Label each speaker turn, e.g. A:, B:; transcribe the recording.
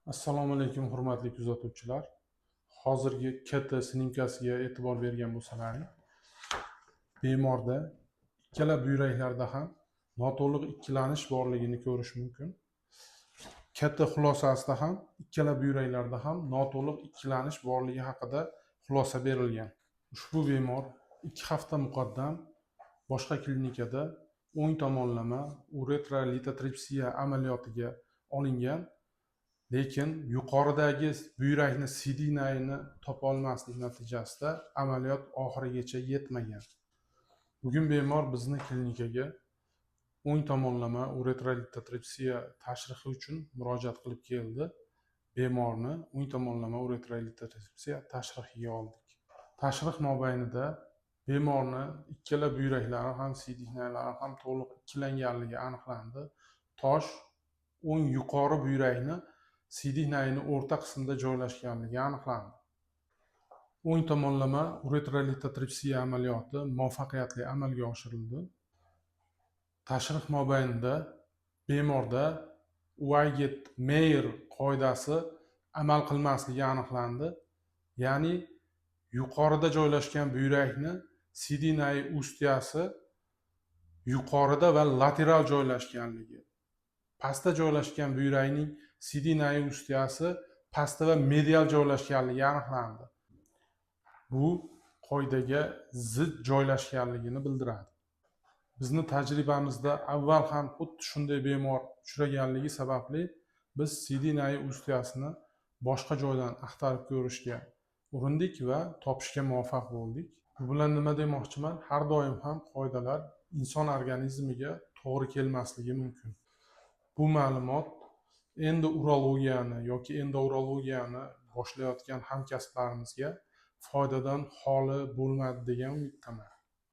A: Assalomu alaykum hurmatli kuzatuvchilar. Hozirgi KT snimkasiga e'tibor bergan bo'lsalaring, bemorda ikkala buyraklarda ham noto'liq ikkilanish borligini ko'rish mumkin. KT xulosasida ham ikkala buyraklarda ham noto'liq ikkilanish borligi haqida xulosa berilgan. Ushbu bemor 2 hafta muqaddam boshqa klinikada o'ng tomonlama uretrolitotripsiya amaliyotiga olingan. Lekin yuqoridagi buyrakni sidinayini topolmaslik natijasida amaliyot oxirigacha yetmagan. Bugun bemor bizni klinikaga o'ng tomonlama uretrolitotripsiya tashrixi uchun murojaat qilib keldi. Bemorni o'ng tomonlama uretrolitotripsiya tashrixiga oldik. Tashrix mobaynida bemorni ikkala buyraklari ham sidinaylari ham to'liq ikkilanganligi aniqlandi. Tosh o'ng yuqori buyrakni sidinayni o'rta qismida joylashganligi aniqlandi. O'ng tomonlama uretrolitotripsiya amaliyoti muvaffaqiyatli amalga oshirildi. Tashrix mobaynida bemorda Uayget-Meyer qoidasi amal qilmasligi aniqlandi. Ya'ni yuqorida joylashgan buyrakni sidinay ustiyasi yuqorida va lateral joylashganligi, pastda joylashgan buyrakning sidinay ustiyasi pastda va medial joylashganligi aniqlandi. Bu qoidaga zid joylashganligini bildiradi. Bizni tajribamizda avval ham xuddi shunday bemor uchraganligi sababli biz sidinay ustiyasini boshqa joydan axtarib ko'rishga urindik va topishga muvaffaq bo'ldik. Bu bilan nima demoqchiman? Har doim ham qoidalar inson organizmiga to'g'ri kelmasligi mumkin. Bu ma'lumot endourologiyani yoki endourologiyani boshlayotgan hamkasblarimizga foydadan xoli bo'lmadi degan umiddaman.